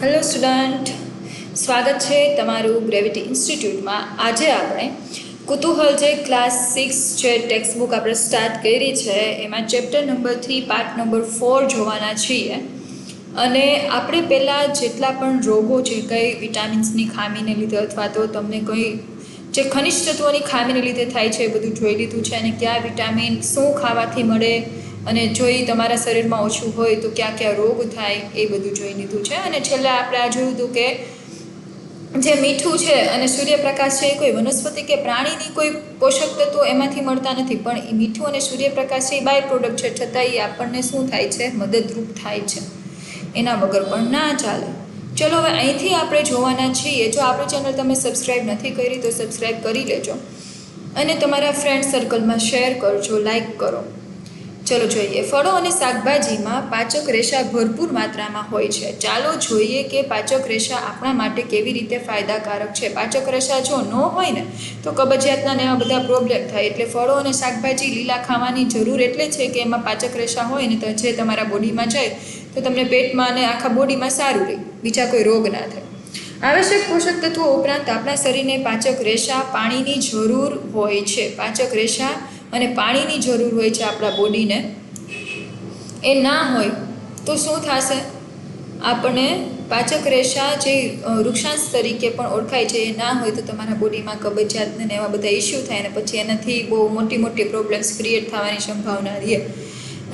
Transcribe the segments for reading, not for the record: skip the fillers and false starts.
Hello student, સ્વાગત છે તમારું ગ્રેવિટી ઇન્સ્ટિટ્યૂટમાં. આજે આપણે કુતૂહલ જે ક્લાસ 6 છે ટેક્સ્ટ બુક આપણે સ્ટાર્ટ કરી છે એમાં ચેપ્ટર નંબર 3 પાર્ટ નંબર 4 જોવાના છીએ. અને આપણે પહેલાં જેટલા પણ રોગો છે, કંઈ વિટામિન્સની ખામીને લીધે અથવા તો તમને કંઈ જે ખનિજ તત્વોની ખામીને લીધે થાય છે એ બધું જોઈ લીધું છે. અને કયા વિટામિન શું ખાવાથી મળે અને જો એ તમારા શરીરમાં ઓછું હોય તો કયા કયા રોગ થાય એ બધું જોઈ લીધું છે. અને છેલ્લે આપણે આ જોયું હતું કે જે મીઠું છે અને સૂર્યપ્રકાશ છે એ કોઈ વનસ્પતિ કે પ્રાણીની કોઈ પોષક તત્વો એમાંથી મળતા નથી, પણ એ મીઠું અને સૂર્યપ્રકાશ છે એ બાય પ્રોડક્ટ છે, છતાં એ આપણને શું થાય છે, મદદરૂપ થાય છે. એના વગર પણ ના ચાલે. ચલો હવે અહીંથી આપણે જોવાના છીએ. જો આપણી ચેનલ તમે સબસ્ક્રાઈબ નથી કરી તો સબસ્ક્રાઈબ કરી લેજો અને તમારા ફ્રેન્ડ સર્કલમાં શેર કરજો, લાઈક કરો. ચલો જોઈએ. ફળો અને શાકભાજીમાં પાચક રેશા ભરપૂર માત્રામાં હોય છે. ચાલો જોઈએ કે પાચક રેશા આપણા માટે કેવી રીતે ફાયદાકારક છે. પાચક રેશા જો ન હોય ને તો કબજિયાતના ને એવા બધા પ્રોબ્લેમ થાય. એટલે ફળો અને શાકભાજી લીલા ખાવાની જરૂર એટલે છે કે એમાં પાચક રેશા હોય ને તો જે તમારા બોડીમાં જાય તો તમને પેટમાં અને આખા બોડીમાં સારું રહે, બીજા કોઈ રોગ ના થાય. આવશ્યક પોષક તત્વો ઉપરાંત આપણા શરીરને પાચક રેશા, પાણીની જરૂર હોય છે. પાચક રેશા અને પાણીની જરૂર હોય છે આપણા બોડીને. એ ના હોય તો શું થશે? આપણે પાચક રેશા જે વૃક્ષાંશ તરીકે પણ ઓળખાય છે એ ના હોય તો તમારા બોડીમાં કબજિયાતને એવા બધા ઇસ્યુ થાય અને પછી એનાથી બહુ મોટી મોટી પ્રોબ્લેમ્સ ક્રિએટ થવાની સંભાવના રહે.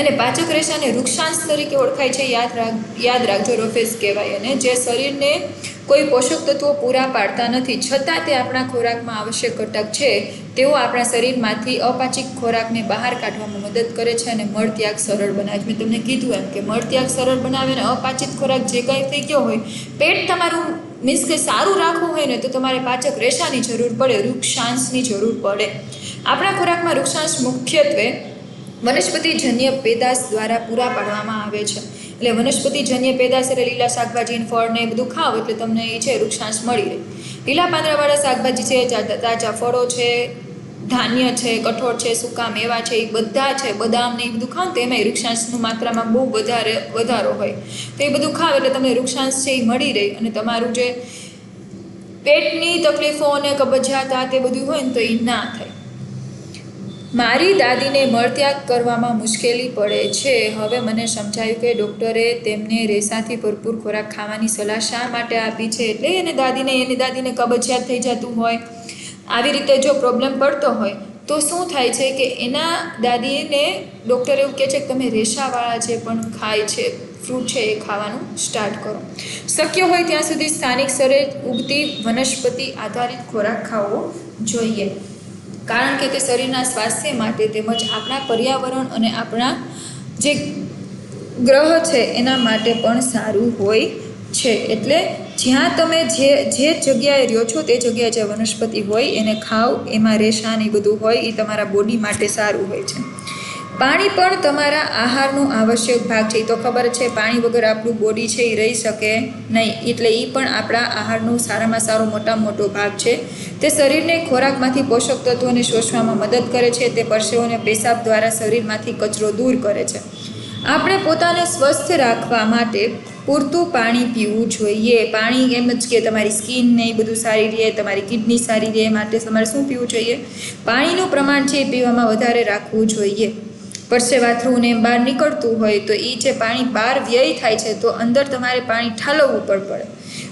અને પાચક રેશાને વૃક્ષાંશ તરીકે ઓળખાય છે, યાદ રાખજો, રફેસ કહેવાય. અને જે શરીરને કોઈ પોષક તત્વો પૂરા પાડતા નથી છતાં તે આપણા ખોરાકમાં આવશ્યક ઘટક છે, તેઓ આપણા શરીરમાંથી અપાચિત ખોરાકને બહાર કાઢવામાં મદદ કરે છે અને મળત્યાગ સરળ બનાવે. મેં તમને કીધું એમ કે મળત્યાગ સરળ બનાવે અને અપાચિત ખોરાક જે કંઈ થઈ ગયો હોય, પેટ તમારું મીન્સ કે સારું રાખવું હોય ને તો તમારે પાચક રેશાની જરૂર પડે, વૃક્ષાંશની જરૂર પડે. આપણા ખોરાકમાં વૃક્ષાંશ મુખ્યત્વે વનસ્પતિજન્ય પેદાશ દ્વારા પૂરા પાડવામાં આવે છે. એટલે વનસ્પતિજન્ય પેદાશ એટલે લીલા શાકભાજી, ફળ ને એ બધું ખાવ એટલે તમને એ છે વૃક્ષાંશ મળી રહે. લીલા પાંદડાવાળા શાકભાજી છે, તાજા ફળો છે, ધાન્ય છે, કઠોળ છે, સૂકા મેવા છે, એ બધા છે, બદામ ને એ બધું ખાવ તો એમાં વૃક્ષાંશનું માત્રામાં બહુ વધારો હોય. તો એ બધું ખાવ એટલે તમને વૃક્ષાંશ છે એ મળી રહે અને તમારું જે પેટની તકલીફો અને કબજિયાત આ તે બધું હોય ને તો એ ના થાય. મારી દાદીને મળત્યાગ કરવામાં મુશ્કેલી પડે છે. હવે મને સમજાયું કે ડૉક્ટરે તેમને રેસાથી ભરપૂર ખોરાક ખાવાની સલાહ શા માટે આપી છે. એટલે એની દાદીને કબજિયાત થઈ જતું હોય, આવી રીતે જો પ્રોબ્લેમ પડતો હોય તો શું થાય છે કે એના દાદીને ડૉક્ટર એવું કહે છે કે તમે રેસાવાળા જે પણ ખાય છે ફ્રૂટ છે એ ખાવાનું સ્ટાર્ટ કરો. શક્ય હોય ત્યાં સુધી સ્થાનિક સ્તરે ઉગતી વનસ્પતિ આધારિત ખોરાક ખાવો જોઈએ, કારણ કે તે શરીરના સ્વાસ્થ્ય માટે તેમજ આપણા પર્યાવરણ અને આપણા જે ગ્રહ છે એના માટે પણ સારું હોય છે. એટલે જ્યાં તમે જે જગ્યાએ રહ્યો છો તે જગ્યાએ જે વનસ્પતિ હોય એને ખાવ, એમાં રેશા ને બધું હોય, એ તમારા બોડી માટે સારું હોય છે. પાણી પણ તમારા આહારનો આવશ્યક ભાગ છે. એ તો ખબર છે, પાણી વગર આપણું બોડી છે એ રહી શકે નહીં. એટલે એ પણ આપણા આહારનો સારામાં સારો મોટામાં મોટો ભાગ છે. તે શરીરને ખોરાકમાંથી પોષક તત્વોને શોષવામાં મદદ કરે છે. તે પરસેવો અને પેશાબ દ્વારા શરીરમાંથી કચરો દૂર કરે છે. આપણે પોતાને સ્વસ્થ રાખવા માટે પૂરતું પાણી પીવું જોઈએ. પાણી એમ જ કે તમારી સ્કિન ને એ બધું સારી રહે, તમારી કિડની સારી રહે, માટે તમારે શું પીવું જોઈએ? પાણીનું પ્રમાણ છે એ પીવામાં વધારે રાખવું જોઈએ. પરસેવા થ્રુ ને બહાર નીકળતું હોય તો એ જે પાણી બહાર વ્યય થાય છે તો અંદર તમારે પાણી ઠાલવવું પડે.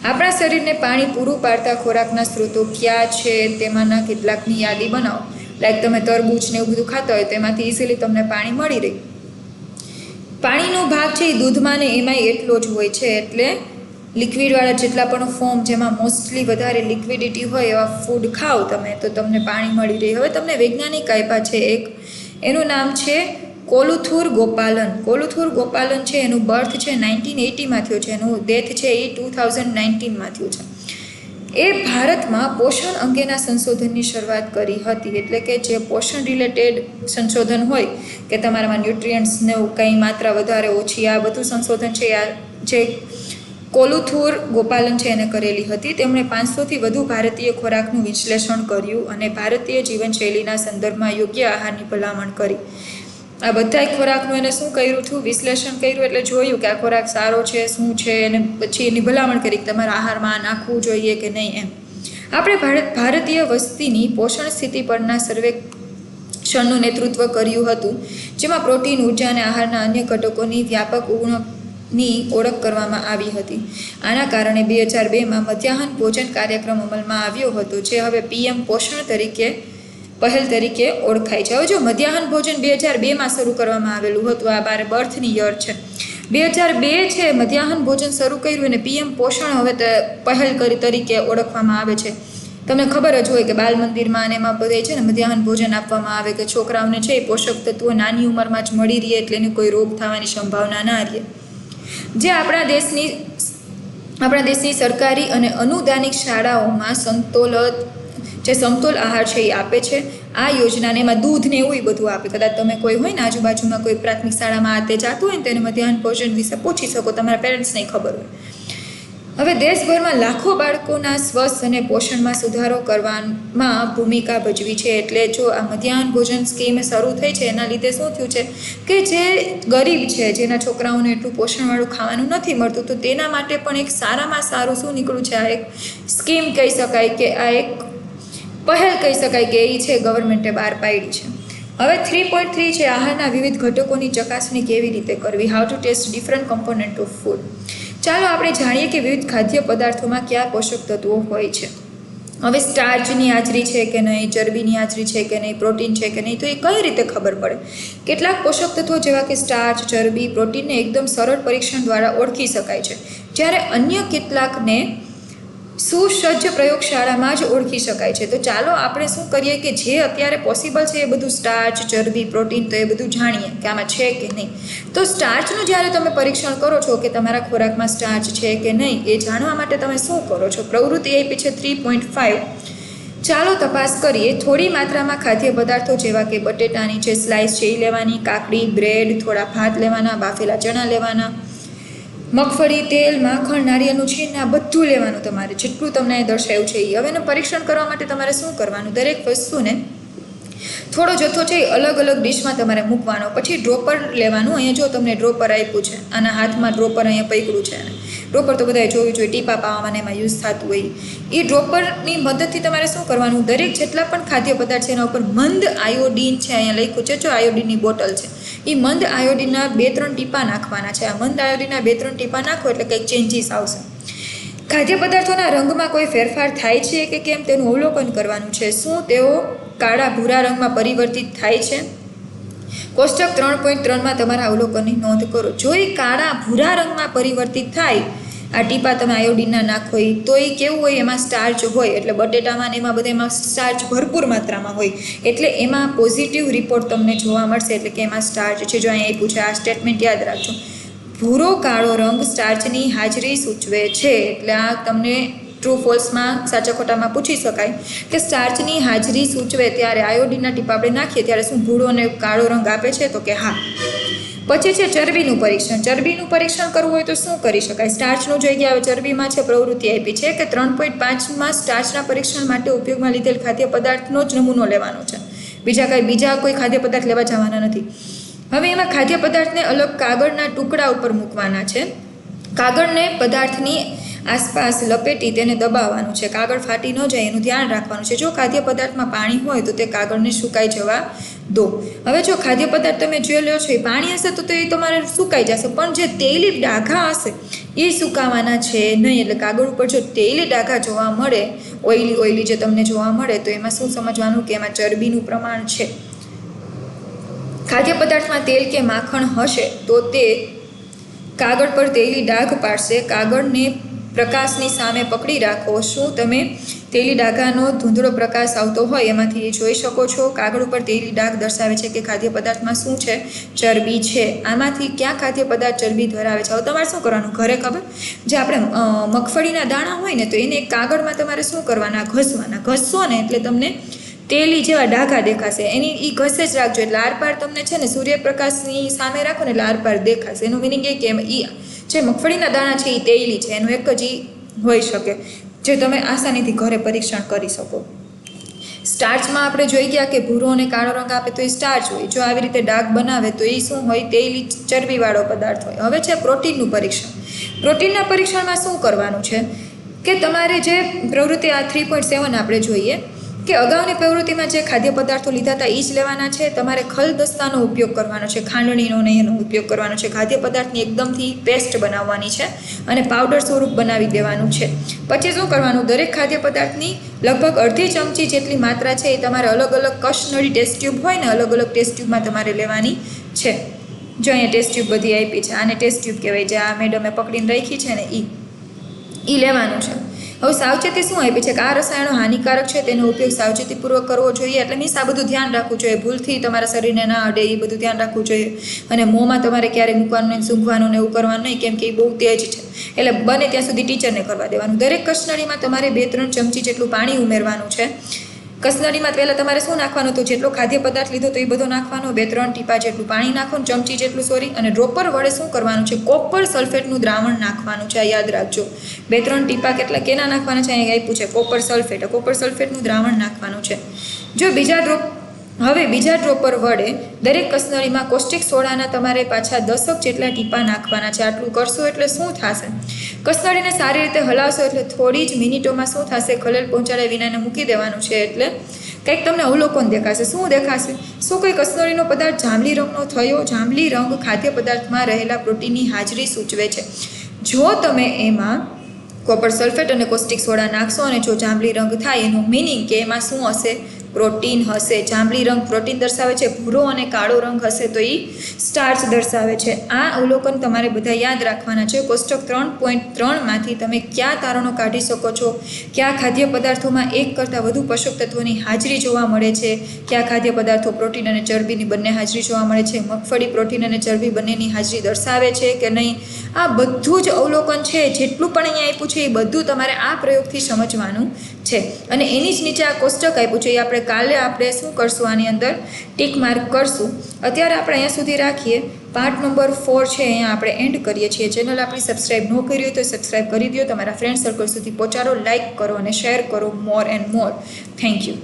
આપણા શરીરને પાણી પૂરું પાડતા ખોરાકના સ્ત્રોતો ક્યાં છે તેમાંના કેટલાકની યાદી બનાવો. લાઈક તમે તરબૂચ ને એવું બધું ખાતા હોય તો એમાંથી ઇઝીલી તમને પાણી મળી રહે. પાણીનો ભાગ છે એ દૂધમાં ને એમાંય એટલો જ હોય છે. એટલે લિક્વિડવાળા જેટલા પણ ફોર્મ જેમાં મોસ્ટલી વધારે લિક્વિડિટી હોય એવા ફૂડ ખાઓ તમે તો તમને પાણી મળી રહે. હવે તમને વૈજ્ઞાનિક આપ્યા છે એક, એનું નામ છે કોલુથુર ગોપાલન. કોલુથુર ગોપાલન છે એનું બર્થ છે 1980માં થયો છે, એનું ડેથ છે એ 2019માં થયું છે. એ ભારતમાં પોષણ અંગેના સંશોધનની શરૂઆત કરી હતી. એટલે કે જે પોષણ રિલેટેડ સંશોધન હોય કે તમારામાં ન્યુટ્રિયન્ટ્સને કંઈ માત્રા વધારે ઓછી, આ બધું સંશોધન છે આ જે કોલુથુર ગોપાલન છે એને કરેલી હતી. તેમણે 500થી વધુ ભારતીય ખોરાકનું વિશ્લેષણ કર્યું અને ભારતીય જીવનશૈલીના સંદર્ભમાં યોગ્ય આહારની ભલામણ કરી. આ બધા ખોરાકનું એને શું કર્યું હતું, વિશ્લેષણ કર્યું, એટલે જોયું કે આ ખોરાક સારો છે, શું છે, અને પછી એની ભલામણ કરી કે તમારા આહારમાં નાખવું જોઈએ કે નહીં એમ. આપણે ભારતીય વસ્તીની પોષણ સ્થિતિ પરના સર્વેક્ષણનું નેતૃત્વ કર્યું હતું, જેમાં પ્રોટીન, ઉર્જા અને આહારના અન્ય ઘટકોની વ્યાપક ઉણપની ઓળખ કરવામાં આવી હતી. આના કારણે 2002માં મધ્યાહન ભોજન કાર્યક્રમ અમલમાં આવ્યો હતો, જે હવે PM પોષણ પહેલ તરીકે ઓળખાય છે. હવે જો મધ્યાહન ભોજન 2002માં શરૂ કરવામાં આવેલું હતું, આ બારે બર્થની યર છે 2002 છે, મધ્યાહન ભોજન શરૂ કર્યું અને PM પોષણ હવે પહેલ તરીકે ઓળખવામાં આવે છે. તમને ખબર જ હોય કે બાલ મંદિરમાં અને એમાં બધે છે ને મધ્યાહન ભોજન આપવામાં આવે કે છોકરાઓને છે એ પોષક તત્વો નાની ઉંમરમાં જ મળી રહે, એટલે એને કોઈ રોગ થવાની સંભાવના ના રહે. જે આપણા દેશની સરકારી અને અનુદાનિક શાળાઓમાં સમતોલ આહાર છે એ આપે છે. આ યોજનાને એમાં દૂધ ને એવું બધું આપે. કદાચ તમે કોઈ હોય ને આજુબાજુમાં કોઈ પ્રાથમિક શાળામાં આ તે જતું હોય ને તેને મધ્યાહન ભોજન વિશે પૂછી શકો, તમારા પેરેન્ટ્સને ખબર હોય. હવે દેશભરમાં લાખો બાળકોના સ્વસ્થ અને પોષણમાં સુધારો કરવામાં ભૂમિકા ભજવી છે. એટલે જો આ મધ્યાહન ભોજન સ્કીમ શરૂ થઈ છે એના લીધે શું થયું છે કે જે ગરીબ છે, જેના છોકરાઓને એટલું પોષણવાળું ખાવાનું નથી મળતું, તો તેના માટે પણ એક સારામાં સારું શું નીકળ્યું છે, આ એક સ્કીમ કહી શકાય કે આ એક પહેલ કહી શકાય કે એ છે ગવર્મેન્ટે બહાર પાડી છે. હવે 3.3 છે આહારના વિવિધ ઘટકોની ચકાસણી કેવી રીતે કરવી, how to test different component of food. ચાલો આપણે જાણીએ કે વિવિધ ખાદ્ય પદાર્થોમાં કયા પોષક તત્વો હોય છે. હવે સ્ટાર્ચની હાજરી છે કે નહીં, ચરબીની હાજરી છે કે નહીં, પ્રોટીન છે કે નહીં, તો એ કઈ રીતે ખબર પડે? કેટલાક પોષક તત્વો જેવા કે સ્ટાર્ચ, ચરબી, પ્રોટીનને એકદમ સરળ પરીક્ષણ દ્વારા ઓળખી શકાય છે, જ્યારે અન્ય કેટલાકને સુસજ્જ પ્રયોગશાળામાં જ ઓળખી શકાય છે. તો ચાલો આપણે શું કરીએ કે જે અત્યારે પોસિબલ છે એ બધું સ્ટાર્ચ, ચરબી, પ્રોટીન, તો એ બધું જાણીએ કે આમાં છે કે નહીં. તો સ્ટાર્ચનું જ્યારે તમે પરીક્ષણ કરો છો કે તમારા ખોરાકમાં સ્ટાર્ચ છે કે નહીં, એ જાણવા માટે તમે શું કરો છો? પ્રવૃત્તિ આપી છે 3.5. ચાલો તપાસ કરીએ. થોડી માત્રામાં ખાદ્ય પદાર્થો જેવા કે બટેટાની જે સ્લાઇસ છે એ લેવાની, કાકડી, બ્રેડ, થોડા ભાત લેવાના, બાફેલા ચણા લેવાના, મગફળી, તેલ, માખણ, નારિયેળનું છીણ, આ બધું લેવાનું તમારે, જેટલું તમને દર્શાવ્યું છે એ. હવે એનું પરીક્ષણ કરવા માટે તમારે શું કરવાનું? દરેક વસ્તુને થોડો જથ્થો છે એ અલગ અલગ ડિશમાં તમારે મૂકવાનો. પછી ડ્રોપર લેવાનું. અહીંયા જો તમને ડ્રોપર આપ્યું છે, આના હાથમાં ડ્રોપર અહીંયા પકડ્યું છે. ડ્રોપર તો બધાએ જોયું જોઈએ, ટીપા પાવામાં એમાં યુઝ થતું હોય. એ ડ્રોપરની મદદથી તમારે શું કરવાનું? દરેક જેટલા પણ ખાદ્ય પદાર્થ છે એના ઉપર મંદ આયોડીન છે, અહીંયા લખ્યું છે જો આયોડીનની બોટલ છે, એ મંદ આયોડીનના 2-3 ટીપા નાખવાના છે. આ મંદ આયોડીનના 2-3 ટીપા નાખો એટલે કંઈક ચેન્જીસ આવશે. ખાદ્ય પદાર્થોના રંગમાં કોઈ ફેરફાર થાય છે કે કેમ તેનું અવલોકન કરવાનું છે. શું તેઓ કાળા ભૂરા રંગમાં પરિવર્તિત થાય છે? કોષ્ટક 3.3માં તમારા અવલોકનની નોંધ કરો. જો એ કાળા ભૂરા રંગમાં પરિવર્તિત થાય, આ ટીપા તમે આયોડીનના નાખો તો એ કેવું હોય? એમાં સ્ટાર્ચ હોય. એટલે બટેટામાં ને એમાં બધામાં સ્ટાર્ચ ભરપૂર માત્રામાં હોય, એટલે એમાં પોઝિટિવ રિપોર્ટ તમને જોવા મળશે, એટલે કે એમાં સ્ટાર્ચ છે. જો અહીંયા આપ્યું છે, આ સ્ટેટમેન્ટ યાદ રાખજો. ભૂરો કાળો રંગ સ્ટાર્ચની હાજરી સૂચવે છે. એટલે આ તમને ટ્રુ ફોલ્સમાં, સાચા ખોટામાં પૂછી શકાય કે સ્ટાર્ચની હાજરી સૂચવે ત્યારે આયોડીનના ટીપા આપણે નાખીએ ત્યારે શું ભૂરો અને કાળો રંગ આપે છે? તો કે હા. પછી છે ચરબીનું પરીક્ષણ. ચરબીનું પરીક્ષણ કરવું હોય તો શું કરી શકાય? સ્ટાર્ચનું જગ્યા હવે ચરબીમાં છે. પ્રવૃત્તિ આપી છે કે 3.5માં સ્ટાર્ચના પરીક્ષણ માટે ઉપયોગમાં લીધેલ ખાદ્ય પદાર્થનો જ નમૂનો લેવાનો છે. બીજા કોઈ ખાદ્ય પદાર્થ લેવા જવાના નથી. હવે એમાં ખાદ્ય પદાર્થને અલગ કાગળના ટુકડા ઉપર મૂકવાના છે. કાગળને પદાર્થની આસપાસ લપેટી તેને દબાવવાનું છે. કાગળ ફાટી ન જાય એનું ધ્યાન રાખવાનું છે. જો ખાદ્ય પદાર્થમાં પાણી હોય તો તે કાગળને સુકાઈ જવા દો. હવે જો ખાદ્ય પદાર્થ તમે જે લો છો એ પાણી હશે તો એ તમારે સુકાઈ જશે, પણ જે તેલી ડાઘા હશે એ સુકાવાના છે નહીં. એટલે કાગળ ઉપર જો તેલી ડાઘા જોવા મળે, ઓઇલી જે તમને જોવા મળે, તો એમાં શું સમજવાનું કે એમાં ચરબીનું પ્રમાણ છે. ખાદ્ય પદાર્થમાં તેલ કે માખણ હશે તો તે કાગળ પર તેલી ડાઘ પાડશે. કાગળને પ્રકાશની સામે પકડી રાખો. શું તમે તેલી ડાઘાનો ધૂંધળો પ્રકાશ આવતો હોય એમાંથી એ જોઈ શકો છો? કાગળ ઉપર તેલી ડાઘ દર્શાવે છે કે ખાદ્ય પદાર્થમાં શું છે? ચરબી છે. આમાંથી ક્યાં ખાદ્ય પદાર્થ ચરબી ધરાવે છે? હવે તમારે શું કરવાનું? ઘરે ખબર જે આપણે મગફળીના દાણા હોય ને, તો એને કાગળમાં તમારે શું કરવાના? ઘસવાના. ઘસશો ને એટલે તમને તેલી જેવા ડાઘા દેખાશે. એની એ ઘસે જ રાખજો, એટલે આરપાર તમને છે ને સૂર્યપ્રકાશની સામે રાખો ને એટલે આરપાર દેખાશે. એનું મિનિંગ એ કે જે મગફળીના દાણા છે એ તેલી છે, એનું એક જ હોઈ શકે, જે તમે આસાનીથી ઘરે પરીક્ષણ કરી શકો. સ્ટાર્ચમાં આપણે જોઈ ગયા કે ભૂરો અને કાળો રંગ આપે તો એ સ્ટાર્ચ હોય. જો આવી રીતે ડાઘ બનાવે તો એ શું હોય? તેલી ચરબીવાળો પદાર્થ હોય. હવે છે પ્રોટીનનું પરીક્ષણ. પ્રોટીનના પરીક્ષણમાં શું કરવાનું છે કે તમારે જે પ્રવૃત્તિ આ 3.7 આપણે જોઈએ કે અગાઉની પ્રવૃત્તિમાં જે ખાદ્ય પદાર્થો લીધા હતા એ જ લેવાના છે. તમારે ખલદસ્તાનો ઉપયોગ કરવાનો છે, ખાંડણીનો નહીં એનો ઉપયોગ કરવાનો છે. ખાદ્ય પદાર્થની એકદમથી પેસ્ટ બનાવવાની છે અને પાવડર સ્વરૂપ બનાવી દેવાનું છે. પછી શું કરવાનું? દરેક ખાદ્ય પદાર્થની લગભગ અડધી ચમચી જેટલી માત્રા છે એ તમારે અલગ અલગ કશનળી ટેસ્ટ ટ્યુબ હોય ને, અલગ અલગ ટેસ્ટ ટ્યુબમાં તમારે લેવાની છે. જો અહીંયા ટેસ્ટ ટ્યુબ બધી આપી છે, આને ટેસ્ટ ટ્યુબ કહેવાય. જે આ મેડમે પકડીને રાખી છે ને એ લેવાનું છે. હવે સાવચેતી શું આપી છે કે આ રસાયણો હાનિકારક છે, તેનો ઉપયોગ સાવચેતીપૂર્વક કરવો જોઈએ. એટલે મીન્સ આ બધું ધ્યાન રાખવું જોઈએ, ભૂલથી તમારા શરીરને ના અડે એ બધું ધ્યાન રાખવું જોઈએ. અને મોંમાં તમારે ક્યારેય મૂકવાનું નહીં, સૂંઘવાનું ને એવું કરવાનું નહીં, કેમ કે એ બહુ તેજ છે. એટલે બને ત્યાં સુધી ટીચરને કરવા દેવાનું. દરેક કસનળીમાં તમારે 2-3 ચમચી જેટલું પાણી ઉમેરવાનું છે. કસનળીમાં પહેલાં તમારે શું નાખવાનું હતું? જેટલો ખાદ્ય પદાર્થ લીધો તો એ બધો નાખવાનો. 2-3 ટીપા જેટલું પાણી નાખવાનું, ચમચી જેટલું સોરી. અને ડ્રોપર વડે શું કરવાનું છે? કોપર સલ્ફેટનું દ્રાવણ નાખવાનું છે. આ યાદ રાખજો. 2-3 ટીપા કેટલા કેના નાખવાના છે? અહીંયા આપ્યું છે કોપર સલ્ફેટ. કોપર સલ્ફેટનું દ્રાવણ નાખવાનું છે. જો બીજા ડ્રોપર વડે દરેક કસનળીમાં કોસ્ટિક સોડાના તમારે પાછા 10 જેટલા ટીપા નાખવાના છે. આટલું કરશો એટલે શું થશે? કસનળીને સારી રીતે હલાવશો એટલે થોડી જ મિનિટોમાં શું થશે? ખલેલ પહોંચાડ્યા વિનાને મૂકી દેવાનું છે. એટલે કંઈક તમને અવલોકન દેખાશે. શું દેખાશે? શું કોઈ કસનળીનો પદાર્થ જાંબલી રંગનો થયો? જાંબલી રંગ ખાદ્ય પદાર્થમાં રહેલા પ્રોટીનની હાજરી સૂચવે છે. જો તમે એમાં કોપર સલ્ફેટ અને કોસ્ટિક સોડા નાખશો અને જો જાંબલી રંગ થાય એનું મિનિંગ કે એમાં શું હશે? પ્રોટીન હશે. જાંબલી રંગ પ્રોટીન દર્શાવે છે, ભૂરો અને કાળો રંગ હશે તો એ સ્ટાર્ચ દર્શાવે છે. આ અવલોકન તમારે બધા યાદ રાખવાના છે. કોષ્ટક 3.3માંથી તમે કયા તારણો કાઢી શકો છો? કયા ખાદ્ય પદાર્થોમાં એક કરતાં વધુ પોષક તત્વોની હાજરી જોવા મળે છે? કયા ખાદ્ય પદાર્થો પ્રોટીન અને ચરબીની બંને હાજરી જોવા મળે છે? મગફળી પ્રોટીન અને ચરબી બંનેની હાજરી દર્શાવે છે કે નહીં? આ બધું જ અવલોકન છે. જેટલું પણ અહીંયા આપ્યું છે એ બધું તમારે આ પ્રયોગથી સમજવાનું છે. અને એની જ નીચે આ કોષ્ટક આપ્યું છે. એ આપણે કાલે શું કરશું? આની અંદર ટીક માર્ક કરશું. અત્યારે આપણે અહીંયા સુધી રાખીએ. પાર્ટ નંબર 4 છે અહીંયા આપણે એન્ડ કરીએ છીએ. ચેનલ આપણી સબસ્ક્રાઈબ ન કરી હોય તો સબસ્ક્રાઈબ કરી દો. તમારા ફ્રેન્ડ સર્કલ સુધી પહોંચાડો, લાઇક કરો અને શેર કરો. મોર એન્ડ મોર. Thank you.